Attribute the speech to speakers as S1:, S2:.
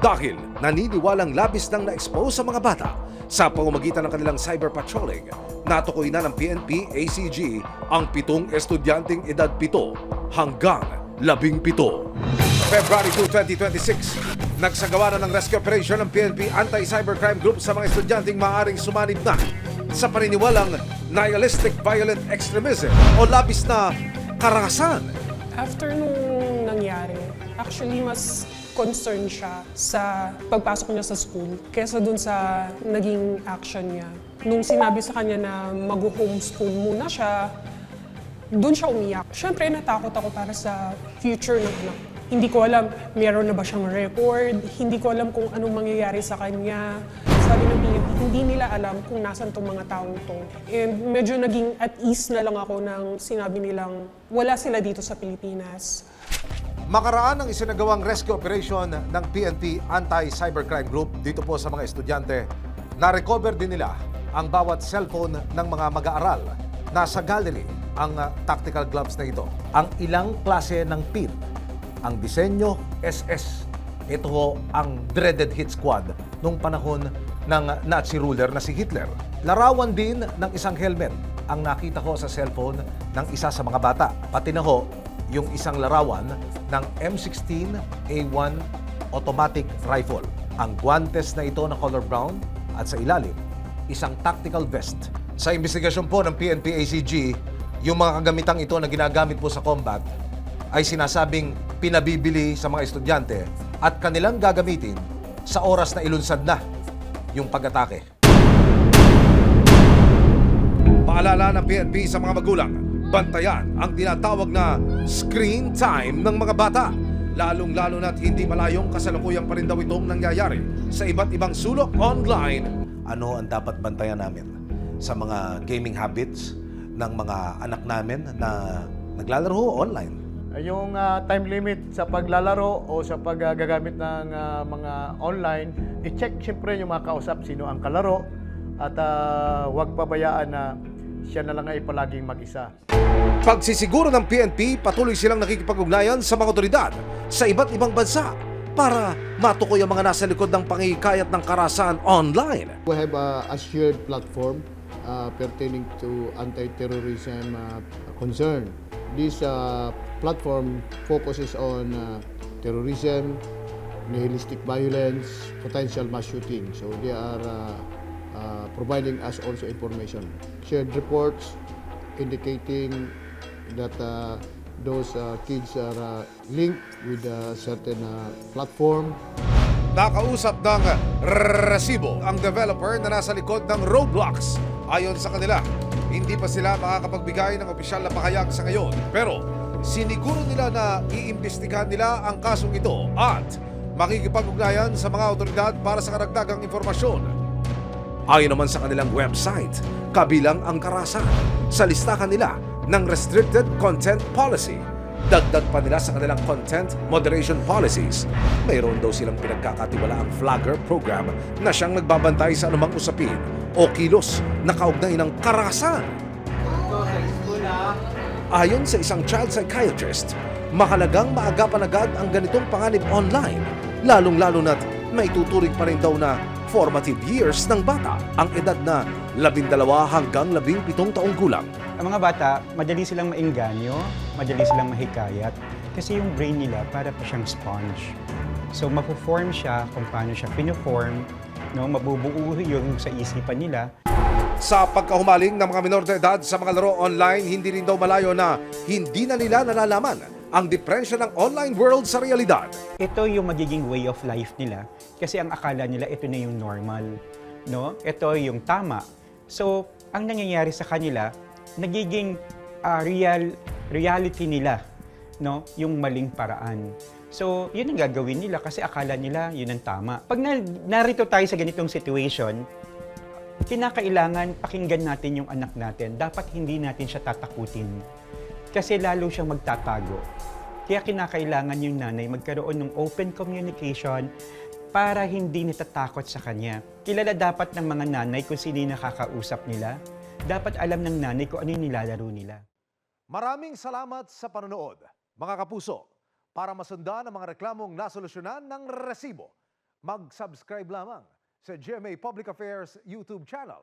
S1: Dahil naniniwalang labis nang na-expose sa mga bata sa pamamagitan ng kanilang cyber patrolling, natukoy na ng PNP ACG ang 7 estudyanteng edad 7 hanggang 17. February 2, 2026, nagsagawa na ng rescue operation ng PNP Anti-Cybercrime Group sa mga estudyanteng maaaring sumanib na sa paniniwalang nihilistic violent extremism o labis na karahasan.
S2: After nung nangyari, actually mas concerned siya sa pagpasok niya sa school kaysa dun sa naging action niya. Nung sinabi sa kanya na mag-homeschool muna siya, dun siya umiyak. Siyempre, natakot ako para sa future ng anak. Hindi ko alam, meron na ba siyang record? Hindi ko alam kung anong mangyayari sa kanya. Sabi ng PNP, hindi nila alam kung nasan tong mga taong to. And medyo naging at ease na lang ako nang sinabi nilang wala sila dito sa Pilipinas.
S1: Makaraan ang isinagawang rescue operation ng PNP Anti-Cybercrime Group dito po sa mga estudyante. Na-recover din nila ang bawat cellphone ng mga mag-aaral. Nasa gallery ang tactical gloves na ito. Ang ilang klase ng pin, ang disenyo SS. Ito ho ang dreaded hit squad nung panahon ng Nazi ruler na si Hitler. Larawan din ng isang helmet ang nakita ko sa cellphone ng isa sa mga bata. Pati na ho yung isang larawan ng M16A1 automatic rifle. Ang guantes na ito na color brown at sa ilalim, isang tactical vest. Sa investigasyon po ng PNP ACG, yung mga kagamitang ito na ginagamit po sa combat ay sinasabing pinabibili sa mga estudyante at kanilang gagamitin sa oras na ilunsad na yung pag-atake. Paalala ng PNP sa mga magulang, bantayan ang tinatawag na screen time ng mga bata. Lalong-lalo na't hindi malayong kasalukuyan pa rin daw itong nangyayari sa iba't ibang sulok online. Ano ang dapat bantayan namin sa mga gaming habits ng mga anak namin na naglalaro online?
S3: Yung time limit sa paglalaro o sa paggagamit ng mga online, i-check siyempre yung mga kausap, sino ang kalaro, at huwag pabayaan na siya na lang ay palaging mag-isa.
S1: Pagsisiguro ng PNP, patuloy silang nakikipag-ugnayan sa mga otoridad sa iba't ibang bansa para matukoy ang mga nasa likod ng pangihikayat ng karahasan online.
S4: We have a shared platform pertaining to anti-terrorism concern. This platform focuses on terrorism, nihilistic violence, potential mass shooting. So they are providing us also information. Shared reports indicating that those kids are linked with a certain platform.
S1: Nakausap ng Resibo ang developer na nasa likod ng Roblox. Ayon sa kanila, hindi pa sila makakapagbigay ng opisyal na pahayag sa ngayon. Pero siniguro nila na iimbestigahan nila ang kasong ito at makikipag-ugnayan sa mga otoridad para sa karagdagang informasyon. Ayon naman sa kanilang website, kabilang ang karahasan sa listahan nila ng Restricted Content Policy. Dagdag pa nila sa kanilang content moderation policies. Mayroon daw silang pinagkakatiwalaang flagger program na siyang nagbabantay sa anumang usapin o kilos na kaugnay ng karahasan. Ayon sa isang child psychiatrist, mahalagang maagapan agad ang ganitong panganib online, lalong-lalo na't may tuturing pa rin daw na formative years ng bata, ang edad na 12 hanggang 17 taong gulang.
S5: Ang mga bata, madali silang maengganyo, madali silang mahikayat kasi yung brain nila para pa siyang sponge. So mapo-form siya kung paano siya pino-form, no? Mabubuo yung sa isipan nila.
S1: Sa pagkahumaling ng mga minor de edad sa mga laro online, hindi rin daw malayo na hindi na nila nalalaman ang diferensya ng online world sa realidad.
S5: Ito yung magiging way of life nila kasi ang akala nila ito na yung normal, no? Ito yung tama. So, ang nangyayari sa kanila, nagiging reality nila, no? Yung maling paraan. So, yun ang gagawin nila kasi akala nila yun ang tama. Pag narito tayo sa ganitong situation, kinakailangan pakinggan natin yung anak natin. Dapat hindi natin siya tatakutin kasi lalo siyang magtatago. Kaya kinakailangan yung nanay magkaroon ng open communication para hindi natatakot sa kanya. Kilala dapat ng mga nanay kung sino yung nakakausap nila. Dapat alam ng nanay kung ano yung nilalaro nila.
S1: Maraming salamat sa panonood, mga kapuso. Para masundan ang mga reklamong nasolusyonan ng Resibo, mag-subscribe lamang sa GMA Public Affairs YouTube channel